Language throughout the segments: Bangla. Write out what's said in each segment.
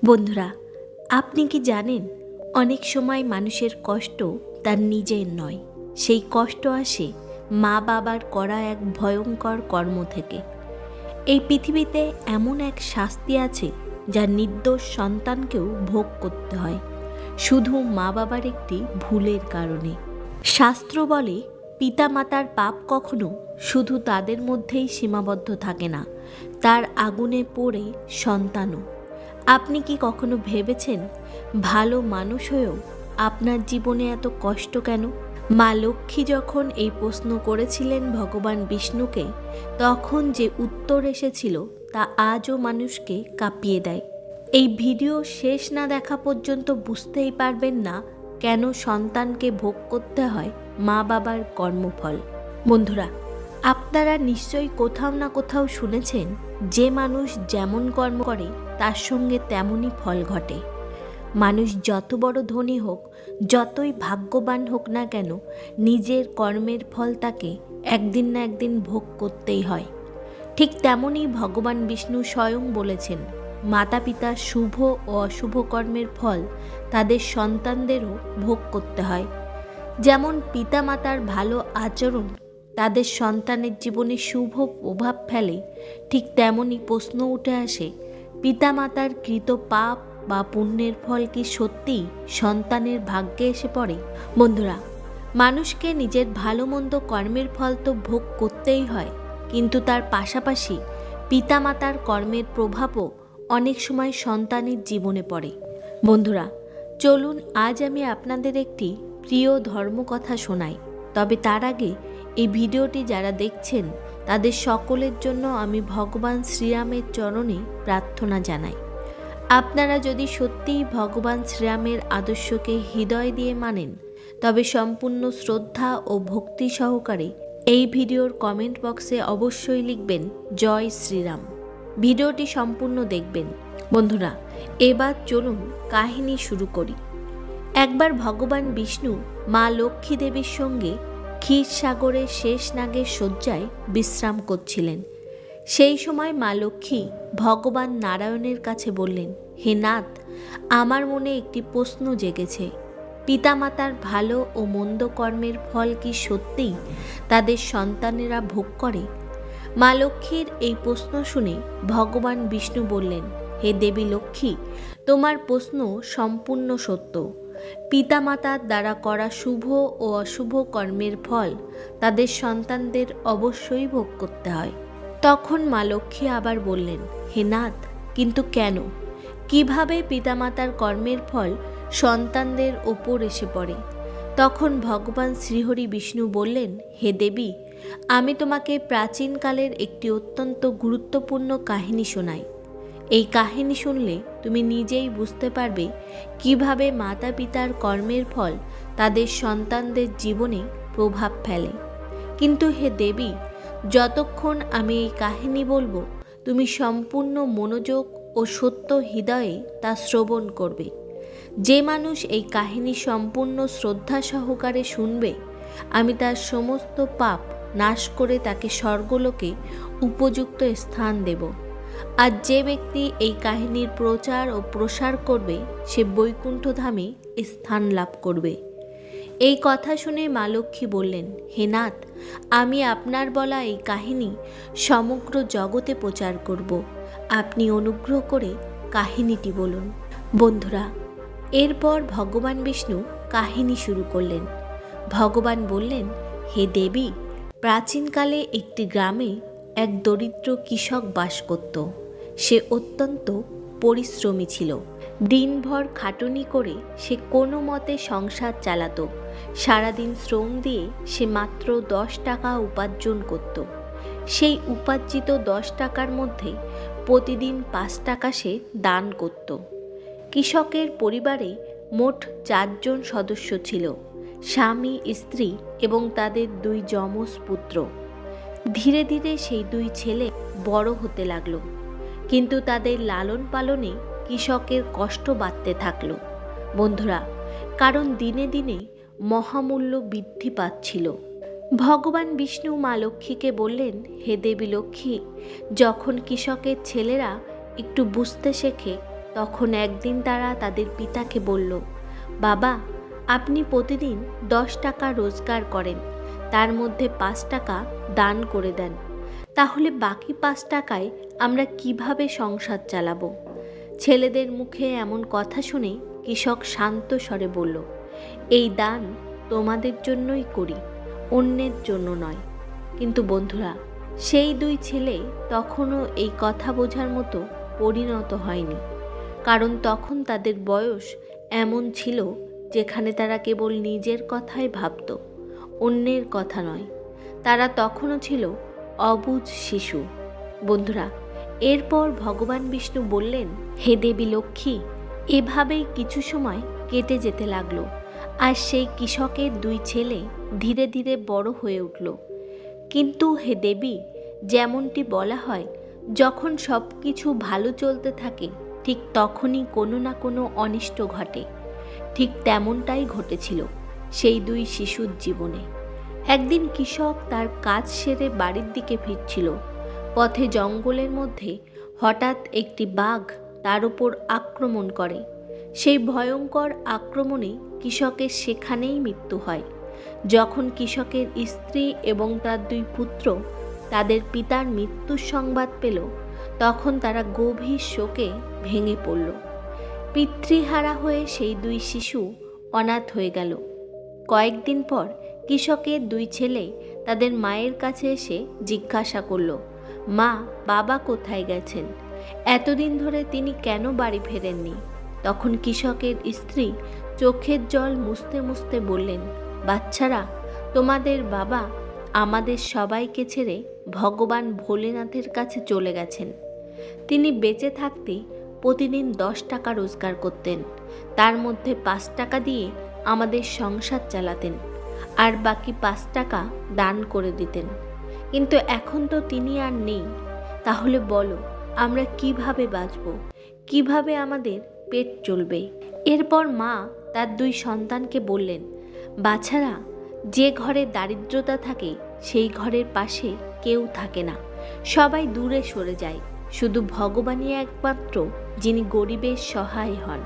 বন্ধুরা, আপনি কি জানেন অনেক সময় মানুষের কষ্ট তার নিজের নয়, সেই কষ্ট আসে মা বাবার করা এক ভয়ঙ্কর কর্ম থেকে। এই পৃথিবীতে এমন এক শাস্তি আছে যা নির্দোষ সন্তানকেও ভোগ করতে হয় শুধু মা বাবার একটি ভুলের কারণে। শাস্ত্র বলে পিতামাতার পাপ কখনো শুধু তাদের মধ্যেই সীমাবদ্ধ থাকে না, তার আগুনে পড়ে সন্তানও। আপনি কি কখনো ভেবেছেন ভালো মানুষ হয়েও আপনার জীবনে এত কষ্ট কেন? মা লক্ষ্মী যখন এই প্রশ্ন করেছিলেন ভগবান বিষ্ণুকে, তখন যে উত্তর এসেছিল তা আজও মানুষকে কাঁপিয়ে দেয়। এই ভিডিও শেষ না দেখা পর্যন্ত বুঝতেই পারবেন না কেন সন্তানকে ভোগ করতে হয় মা বাবার কর্মফল। বন্ধুরা, আপনারা নিশ্চয়ই কোথাও না কোথাও শুনেছেন যে মানুষ যেমন কর্ম করে তার সঙ্গে তেমনই ফল ঘটে। মানুষ যত বড় ধনী হোক, যতই ভাগ্যবান হোক না কেন, নিজের কর্মের ফল তাকে একদিন না একদিন ভোগ করতেই হয়। ঠিক তেমনই ভগবান বিষ্ণু স্বয়ং বলেছেন, মাতা পিতার শুভ ও অশুভ কর্মের ফল তাদের সন্তানদেরও ভোগ করতে হয়। যেমন পিতামাতার ভালো আচরণ তাদের সন্তানের জীবনে শুভ প্রভাব ফেলে, ঠিক তেমনই প্রশ্ন উঠে আসে, পিতামাতার কৃত পাপ বা পুণ্যের ফল কি সত্যিই সন্তানের ভাগ্যে এসে পড়ে? বন্ধুরা, মানুষকে নিজের ভালো মন্দ কর্মের ফল তো ভোগ করতেই হয়, কিন্তু তার পাশাপাশি পিতামাতার কর্মের প্রভাবও অনেক সময় সন্তানের জীবনে পড়ে। বন্ধুরা, চলুন আজ আমি আপনাদের একটি প্রিয় ধর্মকথা শোনাই। তবে তার আগে এই ভিডিওটি যারা দেখছেন তাদের সকলের জন্য আমি ভগবান শ্রীরামের চরণে প্রার্থনা জানাই। আপনারা যদি সত্যিই ভগবান শ্রীরামের আদর্শকে হৃদয় দিয়ে মানেন, তবে সম্পূর্ণ শ্রদ্ধা ও ভক্তি সহকারে এই ভিডিওর কমেন্ট বক্সে অবশ্যই লিখবেন জয় শ্রীরাম। ভিডিওটি সম্পূর্ণ দেখবেন। বন্ধুরা, এবার চলুন কাহিনী শুরু করি। একবার ভগবান বিষ্ণু মা লক্ষ্মী দেবীর সঙ্গে ক্ষীরসাগরের শেষ নাগের শয্যায় বিশ্রাম করছিলেন। সেই সময় মা লক্ষ্মী ভগবান নারায়ণের কাছে বললেন, হে নাথ, আমার মনে একটি প্রশ্ন জেগেছে। পিতামাতার ভালো ও মন্দ কর্মের ফল কি সত্যিই তাদের সন্তানেরা ভোগ করে? মা লক্ষ্মীর এই প্রশ্ন শুনে ভগবান বিষ্ণু বললেন, হে দেবী লক্ষ্মী, তোমার প্রশ্ন সম্পূর্ণ সত্য। পিতামাতার দ্বারা করা শুভ ও অশুভ কর্মের ফল তাদের সন্তানদের অবশ্যই ভোগ করতে হয়। তখন মা লক্ষ্মী আবার বললেন, হে নাথ, কিন্তু কেন? কিভাবে পিতামাতার কর্মের ফল সন্তানদের ওপর এসে পড়ে? তখন ভগবান শ্রীহরি বিষ্ণু বললেন, হে দেবী, আমি তোমাকে প্রাচীনকালের একটি অত্যন্ত গুরুত্বপূর্ণ কাহিনী শোনাই। এই কাহিনী শুনলে তুমি নিজেই বুঝতে পারবে কিভাবে মাতা পিতার কর্মের ফল তাদের সন্তানদের জীবনে প্রভাব ফেলে। কিন্তু হে দেবী, যতক্ষণ আমি এই কাহিনী বলবো, তুমি সম্পূর্ণ মনোযোগ ও সত্য হৃদয়ে তা শ্রবণ করবে। যে মানুষ এই কাহিনী সম্পূর্ণ শ্রদ্ধা সহকারে শুনবে, আমি তার সমস্ত পাপ নাশ করে তাকে স্বর্গলোকে উপযুক্ত স্থান দেব। আর যে ব্যক্তি এই কাহিনীর প্রচার ও প্রসার করবে, সে বৈকুণ্ঠধামে স্থান লাভ করবে। এই কথা শুনে মা লক্ষ্মী বললেন, হে নাথ, আমি আপনার বলা এই কাহিনী সমগ্র জগতে প্রচার করব। আপনি অনুগ্রহ করে কাহিনীটি বলুন। বন্ধুরা, এরপর ভগবান বিষ্ণু কাহিনী শুরু করলেন। ভগবান বললেন, হে দেবী, প্রাচীনকালে একটি গ্রামে এক দরিদ্র কৃষক বাস করত। সে অত্যন্ত পরিশ্রমী ছিল। দিনভর খাটুনি করে সে কোনো মতে সংসার চালাতো। সারাদিন শ্রম দিয়ে সে মাত্র 10 টাকা উপার্জন করত। সেই উপার্জিত 10 টাকার মধ্যে প্রতিদিন 5 টাকা সে দান করত। কৃষকের পরিবারে মোট 4 জন সদস্য ছিল, স্বামী, স্ত্রী এবং তাদের 2 যমজ পুত্র। ধীরে ধীরে সেই 2 ছেলে বড় হতে লাগলো, কিন্তু তাদের লালন পালনে কৃষকের কষ্ট বাড়তে থাকলো। বন্ধুরা, কারণ দিনে দিনে মহামূল্য বৃদ্ধি পাচ্ছিল। ভগবান বিষ্ণু মা লক্ষ্মীকে বললেন, হে দেবী লক্ষ্মী, যখন কৃষকের ছেলেরা একটু বুঝতে শেখে, তখন একদিন তারা তাদের পিতাকে বলল, বাবা, আপনি প্রতিদিন 10 টাকা রোজগার করেন, তার মধ্যে 5 টাকা দান করে দেন, তাহলে বাকি 5 টাকায় আমরা কিভাবে সংসার চালাবো? ছেলেদের মুখে এমন কথা শুনে কৃষক শান্ত স্বরে বলল, এই দান তোমাদের জন্যই করি, অন্যের জন্য নয়। কিন্তু বন্ধুরা, সেই 2 ছেলে তখনও এই কথা বোঝার মতো পরিণত হয়নি, কারণ তখন তাদের বয়স এমন ছিল যেখানে তারা কেবল নিজের কথাই ভাবত, অন্যের কথা নয়। তারা তখনও ছিল অবুঝ শিশু। বন্ধুরা, এরপর ভগবান বিষ্ণু বললেন, হে দেবী লক্ষ্মী। এভাবেই কিছু সময় কেটে যেতে লাগলো, আর সেই কৃষকের 2 ছেলে ধীরে ধীরে বড় হয়ে উঠল। কিন্তু হে দেবী, যেমনটি বলা হয়, যখন সব কিছু ভালো চলতে থাকে ঠিক তখনই কোনো না কোনো অনিষ্ট ঘটে। ঠিক তেমনটাই ঘটেছিল সেই 2 শিশুর জীবনে। একদিন কৃষক তার কাজ সেরে বাড়ির দিকে ফিরছিল। পথে জঙ্গলের মধ্যে হঠাৎ একটি বাঘ তার উপর আক্রমণ করে। সেই ভয়ঙ্কর আক্রমণে কৃষকের সেখানেই মৃত্যু হয়। যখন কৃষকের স্ত্রী এবং তার 2 পুত্র তাদের পিতার মৃত্যুর সংবাদ পেল, তখন তারা গভীর শোকে ভেঙে পড়ল। পিতৃহারা হয়ে সেই 2 শিশু অনাথ হয়ে গেল। কয়েকদিন পর কৃষকের 2 ছেলে তাদের মায়ের কাছে এসে জিজ্ঞাসা করল, মা, বাবা কোথায় গেছেন? এতদিন ধরে তিনি কেন বাড়ি ফেরেননি? তখন কৃষকের স্ত্রী চোখের জল মুছতে মুছতে বললেন, বাচ্চারা, তোমাদের বাবা আমাদের সবাইকে ছেড়ে ভগবান ভোলেনাথের কাছে চলে গেছেন। তিনি বেঁচে থাকতে প্রতিদিন 10 টাকা রোজগার করতেন, তার মধ্যে 5 টাকা দিয়ে আমাদের সংসার চালাতেন, আর বাকি 5 টাকা দান করে দিতেন। কিন্তু এখন তো তিনি আর নেই, তাহলে বলো আমরা কিভাবে বাঁচব, কিভাবে আমাদের পেট চলবে? এরপর মা তার 2 সন্তানকে বললেন, বাছারা, যে ঘরে দারিদ্রতা থাকে সেই ঘরের পাশে কেউ থাকে না, সবাই দূরে সরে যায়, শুধু ভগবানই একমাত্র যিনি গরিবের সহায় হন।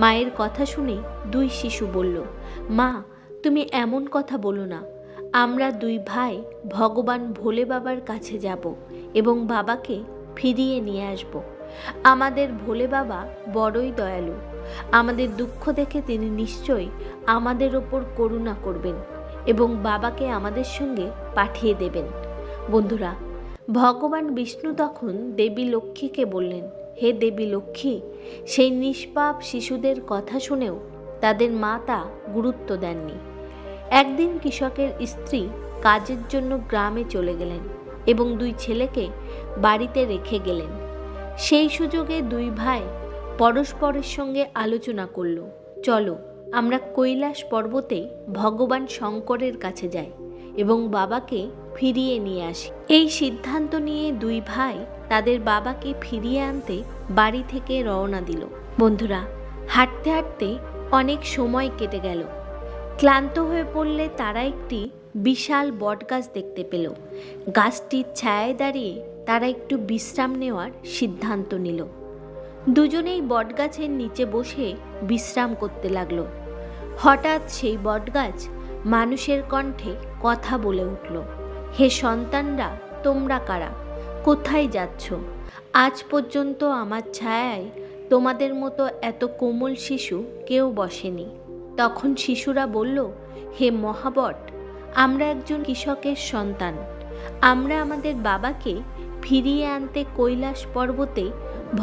মায়ের কথা শুনে 2 শিশু বলল, মা, তুমি এমন কথা বলো না। আমরা 2 ভাই ভগবান ভোলে বাবার কাছে যাব এবং বাবাকে ফিরিয়ে নিয়ে আসব। আমাদের ভোলে বাবা বড়ই দয়ালু। আমাদের দুঃখ দেখে তিনি নিশ্চয়ই আমাদের ওপর করুণা করবেন এবং বাবাকে আমাদের সঙ্গে পাঠিয়ে দেবেন। বন্ধুরা, ভগবান বিষ্ণু তখন দেবী লক্ষ্মীকে বললেন, হে দেবী লক্ষ্মী, সেই নিষ্পাপ শিশুদের কথা শুনেও তাদের মা তা গুরুত্ব দেননি। একদিন কৃষকের স্ত্রী কাজের জন্য গ্রামে চলে গেলেন এবং 2 ছেলেকে বাড়িতে রেখে গেলেন। সেই সুযোগে 2 ভাই পরস্পরের সঙ্গে আলোচনা করল, চলো আমরা কৈলাস পর্বতে ভগবান শঙ্করের কাছে যাই এবং বাবাকে ফিরিয়ে নিয়ে আসি। এই সিদ্ধান্ত নিয়ে 2 ভাই তাদের বাবাকে ফিরিয়ে আনতে বাড়ি থেকে রওনা দিল। বন্ধুরা, হাঁটতে হাঁটতে অনেক সময় কেটে গেল। ক্লান্ত হয়ে পড়লে তারা একটি বিশাল বটগাছ দেখতে পেল। গাছটির ছায়ায় দাঁড়িয়ে তারা একটু বিশ্রাম নেওয়ার সিদ্ধান্ত নিল। দুজনেই বটগাছের নিচে বসে বিশ্রাম করতে লাগলো। হঠাৎ সেই বটগাছ মানুষের কণ্ঠে কথা বলে উঠল, হে সন্তানরা, তোমরা কারা? কোথায় যাচ্ছ? আজ পর্যন্ত আমার ছায়ায় তোমাদের মতো এত কোমল শিশু কেউ বসেনি। তখন শিশুরা বলল, হে মহাবট, আমরা একজন কৃষকের সন্তান। আমরা আমাদের বাবাকে ফিরিয়ে আনতে কৈলাস পর্বতে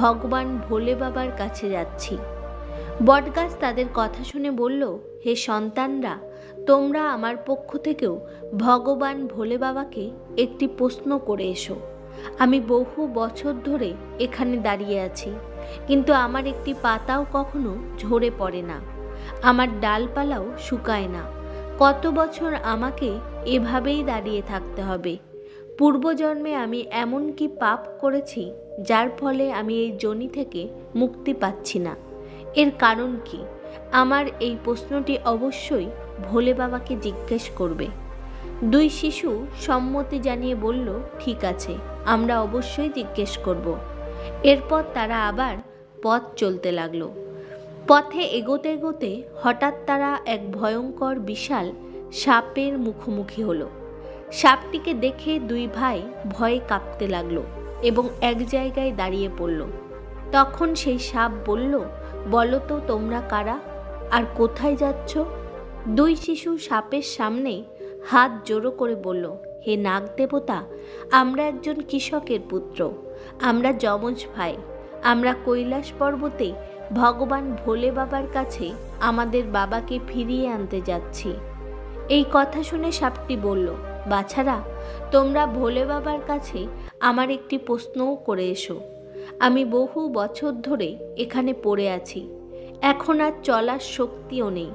ভগবান ভোলে বাবার কাছে যাচ্ছি। বটগাছ তাদের কথা শুনে বলল, হে সন্তানরা, তোমরা আমার পক্ষ থেকেও ভগবান ভোলে বাবাকে একটি প্রশ্ন করে এসো। আমি বহু বছর ধরে এখানে দাঁড়িয়ে আছি, কিন্তু আমার একটি পাতাও কখনো ঝরে পড়ে না, আমার ডালপালাও শুকায় না। কত বছর আমাকে এভাবেই দাঁড়িয়ে থাকতে হবে? পূর্বজন্মে আমি এমন কি পাপ করেছি যার ফলে আমি এই যোনি থেকে মুক্তি পাচ্ছি না? এর কারণ কি? আমার এই প্রশ্নটি অবশ্যই ভোলে বাবাকে জিজ্ঞেস করবে। 2 শিশু সম্মতি জানিয়ে বলল, ঠিক আছে, আমরা অবশ্যই জিজ্ঞেস করব। এরপর তারা আবার পথ চলতে লাগলো। পথে এগোতে এগোতে হঠাৎ তারা এক ভয়ঙ্কর বিশাল সাপের মুখোমুখি হলো। সাপটিকে দেখে দুই ভাই ভয়ে কাঁপতে লাগলো এবং এক জায়গায় দাঁড়িয়ে পড়ল। তখন সেই সাপ বলল, বলো তো তোমরা কারা আর কোথায় যাচ্ছ? দুই শিশু সাপের সামনে হাত জোড়ো করে বলল, হে নাগ দেবতা, আমরা একজন কৃষকের পুত্র, আমরা যমজ ভাই, আমরা কৈলাস পর্বতে ভগবান ভোলে বাবার কাছে আমাদের বাবাকে ফিরিয়ে আনতে যাচ্ছি। এই কথা শুনে সাপটি বলল, বাছারা, তোমরা ভোলে বাবার কাছে আমার একটি প্রশ্নও করে এসো। আমি বহু বছর ধরে এখানে পড়ে আছি, এখন আর চলার শক্তিও নেই,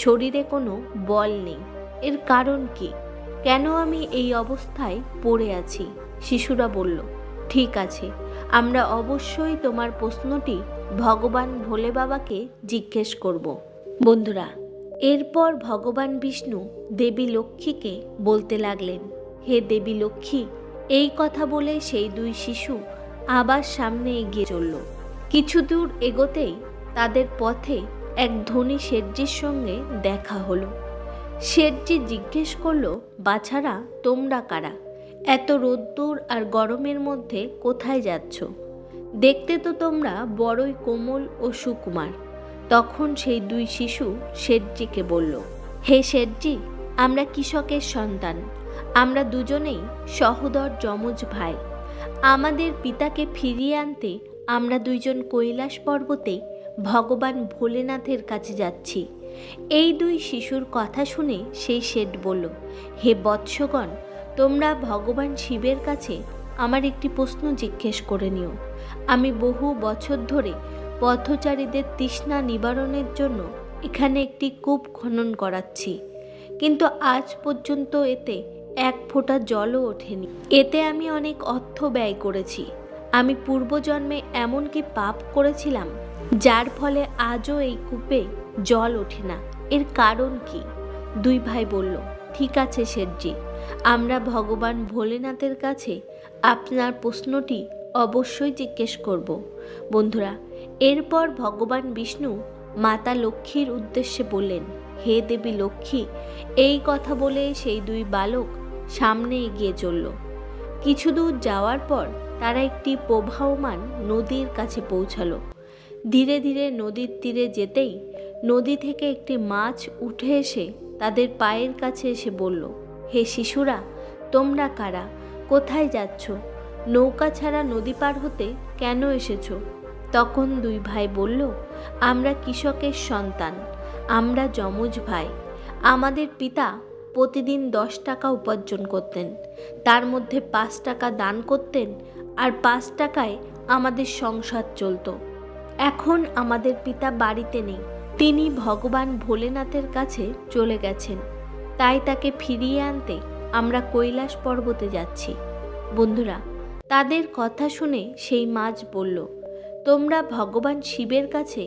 শরীরে কোনো বল নেই। এর কারণ কি? কেন আমি এই অবস্থায় পড়ে আছি? শিশুরা বলল, ঠিক আছে, আমরা অবশ্যই তোমার প্রশ্নটি ভগবান ভোলে বাবাকে জিজ্ঞেস করব। বন্ধুরা, এরপর ভগবান বিষ্ণু দেবী লক্ষ্মীকে বলতে লাগলেন, হে দেবী লক্ষ্মী। এই কথা বলে সেই দুই শিশু আবার সামনে এগিয়ে চলল। কিছু দূর এগোতেই তাদের পথে এক ধনী শেঠজির সঙ্গে দেখা হলো। শেঠজি জিজ্ঞেস করলো, বাছারা, তোমরা কারা? এত রোদ্দুর আর গরমের মধ্যে কোথায় যাচ্ছ? দেখতে তো তোমরা বড়ই কোমল ও সুকুমার। তখন সেই দুই শিশু শেঠজিকে বলল, হে শেঠজি, আমরা কৃষকের সন্তান, আমরা দুজনেই সহোদর যমজ ভাই। আমাদের পিতাকে ফিরিয়ে আনতে আমরা দুইজন কৈলাস পর্বতে ভগবান ভোলেনাথের কাছে যাচ্ছি। এই দুই শিশুর কথা শুনে সেই শেঠ বলল, হে বৎসগণ, তোমরা ভগবান শিবের কাছে আমার একটি প্রশ্ন জিজ্ঞেস করে নিও। আমি বহু বছর ধরে পথচারীদের তৃষ্ণা নিবারণের জন্য এখানে একটি কূপ খনন করাচ্ছি, কিন্তু আজ পর্যন্ত এতে এক ফোঁটা জলও ওঠেনি। এতে আমি অনেক অর্থ ব্যয় করেছি। আমি পূর্বজন্মে এমন কি পাপ করেছিলাম যার ফলে আজও এই কূপে জল ওঠে না? এর কারণ কি? দুই ভাই বলল, ঠিক আছে শেঠজি, আমরা ভগবান ভোলেনাথের কাছে আপনার প্রশ্নটি অবশ্যই জিজ্ঞেস করব। বন্ধুরা, এরপর ভগবান বিষ্ণু মাতা লক্ষ্মীর উদ্দেশ্যে বললেন, হে দেবী লক্ষ্মী। এই কথা বলে সেই দুই বালক সামনে এগিয়ে চলল। কিছু দূর যাওয়ার পর তারা একটি প্রবাহমান নদীর কাছে পৌঁছালো। ধীরে ধীরে নদীর তীরে যেতেই নদী থেকে একটি মাছ উঠে এসে তাদের পায়ের কাছে এসে বলল, হে শিশুরা, তোমরা কারা? কোথায় যাচ্ছ? নৌকা ছাড়া নদী পার হতে কেন এসেছো? তখন দুই ভাই বলল, আমরা কৃষকের সন্তান, আমরা যমজ ভাই। আমাদের পিতা প্রতিদিন 10 টাকা উপার্জন করতেন, তার মধ্যে 5 টাকা দান করতেন আর 5 টাকায় আমাদের সংসার চলত। এখন আমাদের পিতা বাড়িতে নেই, তিনি ভগবান ভোলেনাথের কাছে চলে গেছেন, তাই তাকে ফিরিয়ে আনতে আমরা কৈলাস পর্বতে যাচ্ছি। বন্ধুরা, তাদের কথা শুনে সেই মাছ বলল, তোমরা ভগবান শিবের কাছে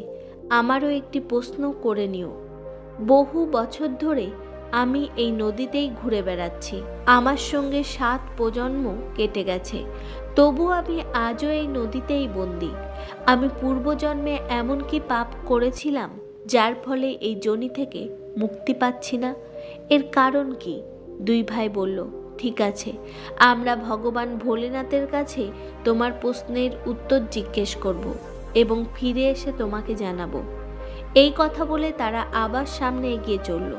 আমারও একটি প্রশ্ন করে নিও। বহু বছর ধরে আমি এই নদীতেই ঘুরে বেড়াচ্ছি, আমার সঙ্গে 7 প্রজন্ম কেটে গেছে, তবু আমি আজও এই নদীতেই বন্দী। আমি পূর্বজন্মে এমন কি পাপ করেছিলাম যার ফলে এই যোনি থেকে মুক্তি পাচ্ছি না? এর কারণ কি? দুই ভাই বলল, ঠিক আছে, আমরা ভগবান ভোলেনাথের কাছে তোমার প্রশ্নের উত্তর জিজ্ঞেস করব এবং ফিরে এসে তোমাকে জানাবো। এই কথা বলে তারা আবার সামনে এগিয়ে চলল।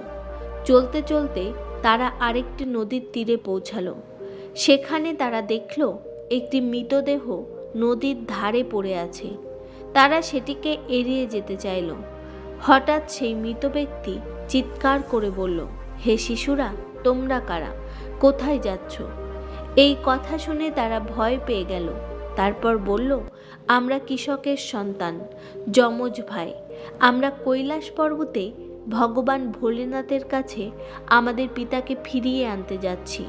চলতে চলতে তারা আরেকটি নদীর তীরে পৌঁছালো। সেখানে তারা দেখল একটি মৃতদেহ নদীর ধারে পড়ে আছে। তারা সেটিকে এড়িয়ে যেতে চাইল। হঠাৎ সেই মৃত ব্যক্তি চিৎকার করে বলল, হে শিশুরা, তোমরা কারা? কোথায় যাচ্ছ? এই কথা শুনে তারা ভয় পেয়ে গেল। তারপর বলল, আমরা কৃষকের সন্তান, যমজ ভাই, আমরা কৈলাস পর্বতে ভগবান ভোলেনাথের কাছে আমাদের পিতাকে ফিরিয়ে আনতে যাচ্ছি।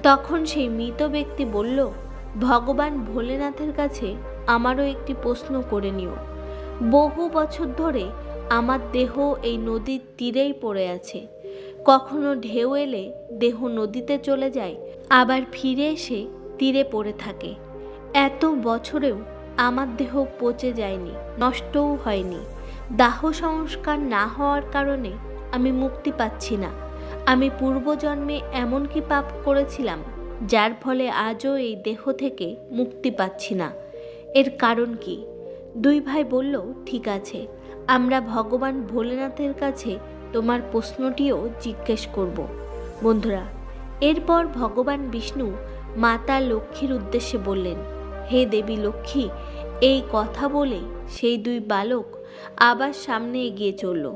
তখন সেই মৃত ব্যক্তি বলল, ভগবান ভোলেনাথের কাছে আমারও একটি প্রশ্ন করে নিও। বহু বছর ধরে আমার দেহ এই নদীর তীরেই পড়ে আছে। কখনো ঢেউ এলে দেহ নদীতে চলে যায়, আবার ফিরে এসে তীরে পড়ে থাকে। এত বছরেও আমার দেহ পচে যায়নি, নষ্টও হয়নি। দাহ সংস্কার না হওয়ার কারণে আমি মুক্তি পাচ্ছি না। আমি পূর্বজন্মে এমন কি পাপ করেছিলাম যার ফলে আজও এই দেহ থেকে মুক্তি পাচ্ছি না? এর কারণ কি? দুই ভাই বলল, ঠিক আছে, আমরা ভগবান ভোলেনাথের কাছে তোমার প্রশ্নটিও জিজ্ঞেস করব। বন্ধুরা, এরপর ভগবান বিষ্ণু মাতা লক্ষ্মীর উদ্দেশ্যে বললেন, হে দেবী লক্ষ্মী। এই কথা বলে সেই দুই বালক আবার সামনে এগিয়ে চলল।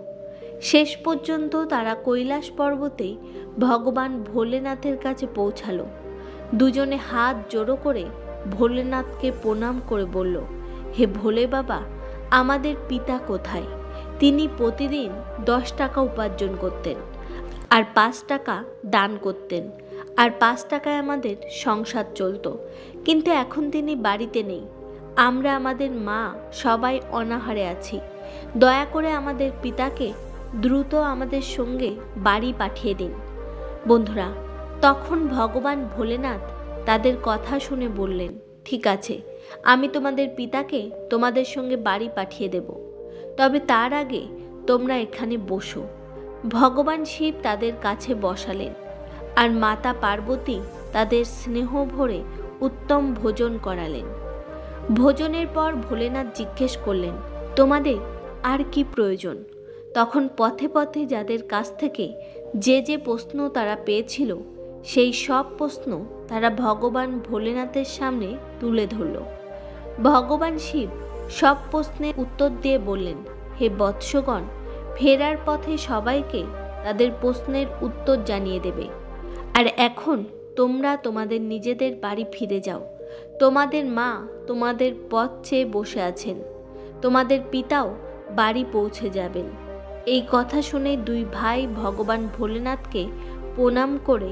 শেষ পর্যন্ত তারা কৈলাস পর্বতে ভগবান ভোলেনাথের কাছে পৌঁছালো। দুজনে হাত জোড়ো করে ভোলেনাথকে প্রণাম করে বলল, হে ভোলে বাবা, আমাদের পিতা কোথায়? তিনি প্রতিদিন 10 টাকা উপার্জন করতেন, আর 5 টাকা দান করতেন, আর 5 টাকায় আমাদের সংসার চলত। কিন্তু এখন তিনি বাড়িতে নেই। আমরা আমাদের মা সবাই অনাহারে আছি। দয়া করে আমাদের পিতাকে দ্রুত আমাদের সঙ্গে বাড়ি পাঠিয়ে দিন। বন্ধুরা, তখন ভগবান ভোলেনাথ তাদের কথা শুনে বললেন, ঠিক আছে, আমি তোমাদের পিতাকে তোমাদের সঙ্গে বাড়ি পাঠিয়ে দেব। তবে তার আগে তোমরা এখানে বসো। ভগবান শিব তাদের কাছে বসালেন, আর মাতা পার্বতী তাদের স্নেহ ভরে উত্তম ভোজন করালেন। ভোজনের পর ভোলেনাথ জিজ্ঞেস করলেন, তোমাদের আর কি প্রয়োজন? তখন পথে পথে যাদের কাছ থেকে যে যে প্রশ্ন তারা পেয়েছিল, সেই সব প্রশ্ন তারা ভগবান ভোলেনাথের সামনে তুলে ধরল। ভগবান শিব সব প্রশ্নের উত্তর দিয়ে বললেন, হে বৎসগণ, ফেরার পথে সবাইকে তাদের প্রশ্নের উত্তর জানিয়ে দেবে। আর এখন তোমরা তোমাদের নিজেদের বাড়ি ফিরে যাও। তোমাদের মা তোমাদের পথ চেয়ে বসে আছেন। তোমাদের পিতাও বাড়ি পৌঁছে যাবেন। এই কথা শুনে দুই ভাই ভগবান ভোলেনাথকে প্রণাম করে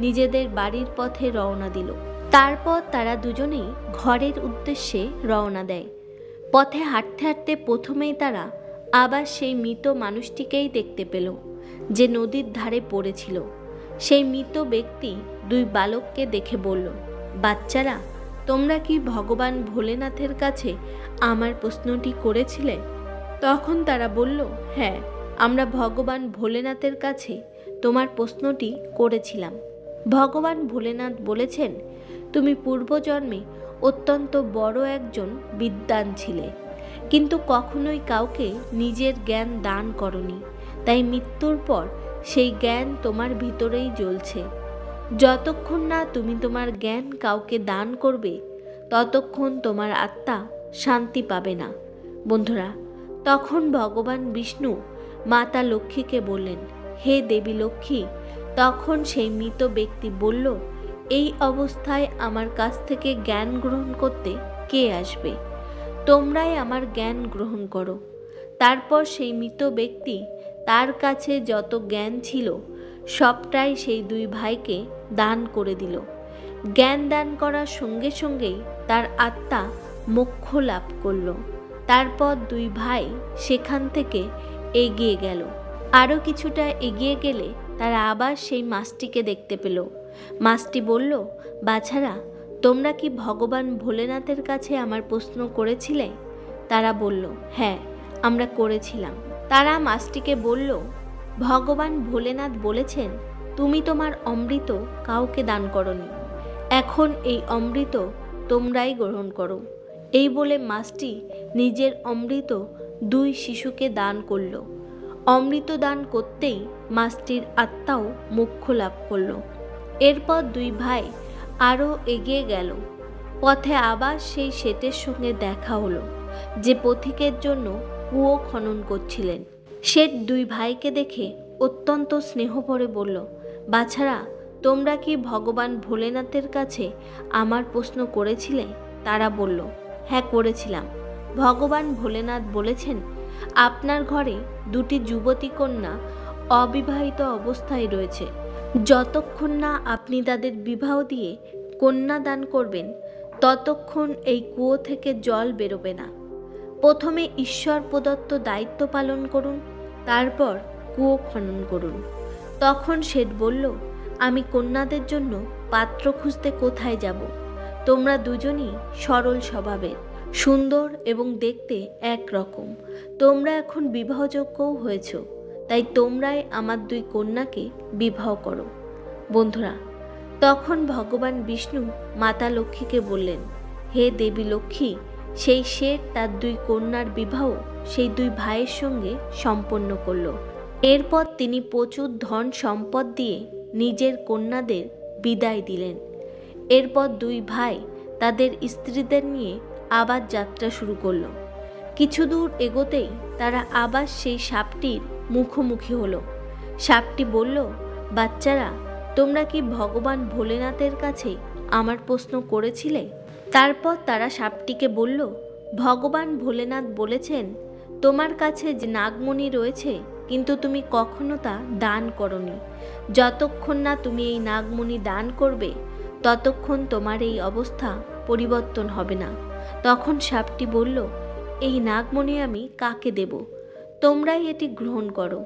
নিজেদের বাড়ির পথে রওনা দিল। তারপর তারা দুজনেই ঘরের উদ্দেশ্যে রওনা দেয়। পথে হাঁটতে হাঁটতে প্রথমেই তারা আবার সেই মৃত মানুষটিকেই দেখতে পেল, যে নদীর ধারে পড়েছিল। সেই মৃত ব্যক্তি দুই বালককে দেখে বলল, বাচ্চারা, তোমরা কি ভগবান ভোলেনাথের কাছে আমার প্রশ্নটি করেছিলে? তখন তারা বলল, হ্যাঁ, আমরা ভগবান ভোলেনাথের কাছে তোমার প্রশ্নটি করেছিলাম। ভগবান ভোলেনাথ বলেছেন, তুমি পূর্বজন্মে অত্যন্ত বড় একজন বিদ্বান ছিলে, কিন্তু কখনোই কাউকে নিজের জ্ঞান দান করনি। তাই মৃত্যুর পর সেই জ্ঞান তোমার ভিতরেই জ্বলছে। যতক্ষণ না তুমি তোমার জ্ঞান কাউকে দান করবে, ততক্ষণ তোমার আত্মা শান্তি পাবে না। বন্ধুরা, তখন ভগবান বিষ্ণু মাতা লক্ষ্মীকে বললেন, হে দেবী লক্ষ্মী। তখন সেই মৃত ব্যক্তি বলল, এই অবস্থায় আমার কাছ থেকে জ্ঞান গ্রহণ করতে কে আসবে? তোমরাই আমার জ্ঞান গ্রহণ করো। তারপর সেই মৃত ব্যক্তি তার কাছে যত জ্ঞান ছিল সবটাই সেই দুই ভাইকে দান করে দিল। জ্ঞান দান করার সঙ্গে সঙ্গেই তার আত্মা মোক্ষ লাভ করল। তারপর দুই ভাই সেখান থেকে এগিয়ে গেল। আরও কিছুটা এগিয়ে গেলে তারা আবার সেই মাছটিকে দেখতে পেল। মাছটি বলল, বাছারা, তোমরা কি ভগবান ভোলেনাথের কাছে আমার প্রশ্ন করেছিলে? তারা বলল, হ্যাঁ, আমরা করেছিলাম। তারা মাছটিকে বলল, ভগবান ভোলেনাথ বলেছেন, তুমি তোমার অমৃত কাউকে দান করনি। এখন এই অমৃত তোমরাই গ্রহণ করো। এই বলে মাছটি নিজের অমৃত দুই শিশুকে দান করল। অমৃত দান করতেই মাছটির আত্মাও মোক্ষ লাভ করল। এরপর দুই ভাই আরও এগিয়ে গেল। পথে আবার সেই শেঠের সঙ্গে দেখা হলো, যে পথিকের জন্য কুয়ো খনন করছিলেন। শেঠ দুই ভাইকে দেখে অত্যন্ত স্নেহ ভরে বলল, বাছারা, তোমরা কি ভগবান ভোলেনাথের কাছে আমার প্রশ্ন করেছিলে? তারা বলল, হ্যাঁ, করেছিলাম। ভগবান ভোলেনাথ বলেছেন, আপনার ঘরে দুটি যুবতী কন্যা অবিবাহিত অবস্থায় রয়েছে। যতক্ষণ না আপনি তাদের বিবাহ দিয়ে কন্যা দান করবেন, ততক্ষণ এই কুয়ো থেকে জল বেরোবে না। প্রথমে ঈশ্বর প্রদত্ত দায়িত্ব পালন করুন, তারপর কুয়ো খনন করুন। তখন শেঠ বলল, আমি কন্যাদের জন্য পাত্র খুঁজতে কোথায় যাব? তোমরা দুজনই সরল স্বভাবের, সুন্দর এবং দেখতে একরকম। তোমরা এখন বিবাহযোগ্যও হয়েছ, তাই তোমরাই আমার 2 কন্যাকে বিবাহ করো। বন্ধুরা, তখন ভগবান বিষ্ণু মাতা লক্ষ্মীকে বললেন, হে দেবী লক্ষ্মী, সেই শেঠ তার 2 কন্যার বিবাহ সেই 2 ভাইয়ের সঙ্গে সম্পন্ন করল। এরপর তিনি প্রচুর ধন সম্পদ দিয়ে নিজের কন্যাদের বিদায় দিলেন। এরপর 2 ভাই তাদের স্ত্রীদের নিয়ে আবার যাত্রা শুরু করলো। কিছু দূর এগোতেই তারা আবার সেই সাপটির মুখোমুখি হলো। সাপটি বলল, বাচ্চারা, তোমরা কি ভগবান ভোলেনাথের কাছে আমার প্রশ্ন করেছিলে? তারপর তারা সাপটিকে বলল, ভগবান ভোলেনাথ বলেছেন তোমার কাছে যে নাগমণি রয়েছে, কিন্তু তুমি কখনো তা দান করনি। যতক্ষণ না তুমি এই নাগমণি দান করবে, ততক্ষণ তোমার এই অবস্থা পরিবর্তন হবে না। তখন সাপটি বলল, এই নাগমণি আমি কাকে দেব? তোমরাই এটি গ্রহণ করো।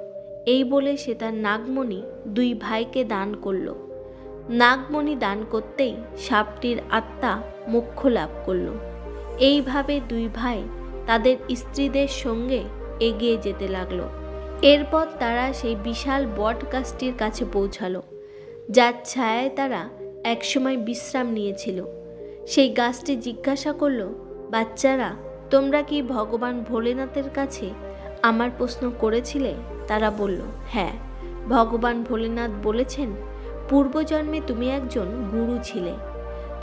এই বলে সে তার নাগমণি 2 ভাইকে দান করল। নাগমণি দান করতেই সাপটির আত্মা মোক্ষ লাভ করল। এইভাবে 2 ভাই তাদের স্ত্রীদের সঙ্গে এগিয়ে যেতে লাগলো। এরপর তারা সেই বিশাল বট গাছটির কাছে পৌঁছালো, যার ছায়ায় তারা একসময় বিশ্রাম নিয়েছিল। সেই গাছটি জিজ্ঞাসা করল, বাচ্চারা, তোমরা কি ভগবান ভোলেনাথের কাছে আমার প্রশ্ন করেছিলে? তারা বলল, হ্যাঁ। ভগবান ভোলেনাথ বলেছেন, পূর্বজন্মে তুমি একজন গুরু ছিলে।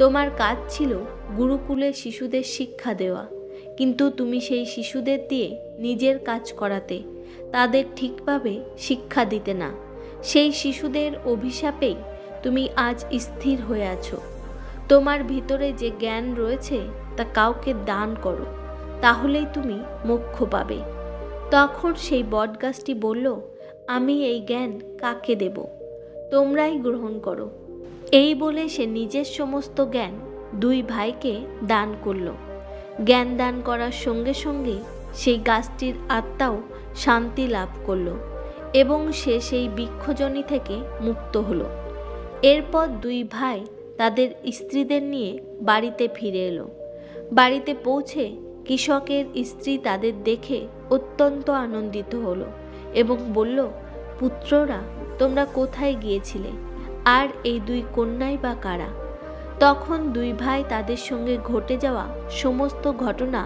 তোমার কাজ ছিল গুরুকুলে শিশুদের শিক্ষা দেওয়া, কিন্তু তুমি সেই শিশুদের দিয়ে নিজের কাজ করাতে, তাদের ঠিকভাবে শিক্ষা দিতে না। সেই শিশুদের অভিশাপেই তুমি আজ স্থির হয়ে আছো। তোমার ভিতরে যে জ্ঞান রয়েছে তা কাউকে দান করো, তাহলেই তুমি মোক্ষ পাবে। তখন সেই বটগাছটি বলল, আমি এই জ্ঞান কাকে দেব? তোমরাই গ্রহণ করো। এই বলে সে নিজের সমস্ত জ্ঞান 2 ভাইকে দান করল। জ্ঞান দান করার সঙ্গে সঙ্গে সেই গাছটির আত্মাও শান্তি লাভ করল এবং সে সেই বৃক্ষজনি থেকে মুক্ত হলো। এরপর 2 ভাই তাদের স্ত্রীদের নিয়ে বাড়িতে ফিরে এলো। বাড়িতে পৌঁছে কৃষকের স্ত্রী তাদের দেখে অত্যন্ত আনন্দিত হলো এবং বলল, পুত্ররা, তোমরা কোথায় গিয়েছিলে? আর এই 2 কন্যাই বা কারা? তখন 2 ভাই তাদের সঙ্গে ঘটে যাওয়া সমস্ত ঘটনা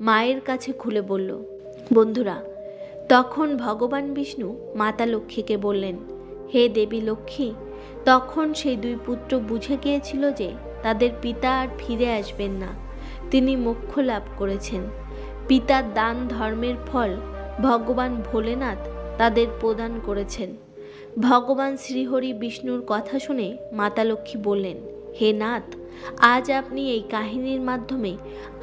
মায়ের কাছে খুলে বলল। বন্ধুরা, তখন ভগবান বিষ্ণু মাতা লক্ষ্মীকে বললেন, হে দেবী লক্ষ্মী, তখন সেই 2 পুত্র বুঝে গিয়েছিল যে তাদের পিতা আর ফিরে আসবেন না। তিনি মোক্ষ লাভ করেছেন। পিতার দান ধর্মের ফল ভগবান ভোলেনাথ তাদের প্রদান করেছেন। ভগবান শ্রীহরি বিষ্ণুর কথা শুনে মাতা লক্ষ্মী বললেন, হে নাথ, আজ আপনি এই কাহিনীর মাধ্যমে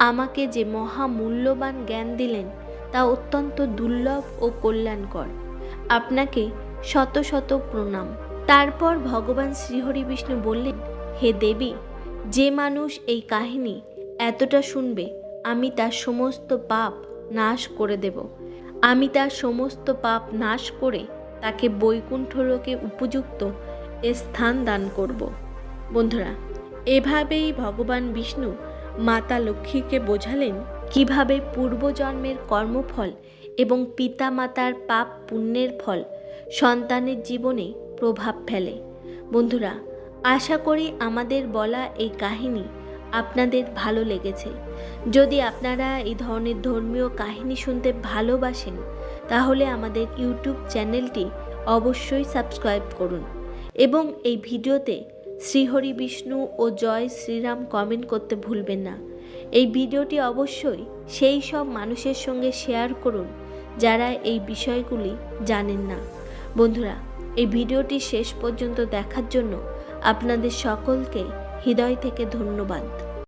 আমাকে যে মহামূল্যবান জ্ঞান দিলেন তা অত্যন্ত দুর্লভ ও কল্যাণকর। আপনাকে শত শত প্রণাম। তারপর ভগবান শ্রীহরি বিষ্ণু বললেন, হে দেবী, যে মানুষ এই কাহিনী এতটা শুনবে, আমি তার সমস্ত পাপ নাশ করে দেব। আমি তার সমস্ত পাপ নাশ করে তাকে বৈকুণ্ঠ লোকে উপযুক্ত স্থান দান করব। বন্ধুরা, এভাবেই ভগবান বিষ্ণু মাতা লক্ষ্মীকে বোঝালেন কিভাবে পূর্বজন্মের কর্মফল এবং পিতা মাতার পাপ পুণ্যের ফল সন্তানের জীবনে প্রভাব ফেলে। বন্ধুরা, আশা করি আমাদের বলা এই কাহিনী আপনাদের ভালো লেগেছে। যদি আপনারা এই ধরনের ধর্মীয় কাহিনী শুনতে ভালোবাসেন, তাহলে আমাদের ইউটিউব চ্যানেলটি অবশ্যই সাবস্ক্রাইব করুন এবং এই ভিডিওতে শ্রীহরি বিষ্ণু ও জয় শ্রীরাম কমেন্ট করতে ভুলবেন না। এই ভিডিওটি অবশ্যই সেই সব মানুষের সঙ্গে শেয়ার করুন যারা এই বিষয়গুলি জানেন না। বন্ধুরা, এই ভিডিওটি শেষ পর্যন্ত দেখার জন্য আপনাদের সকলকে হৃদয় থেকে ধন্যবাদ।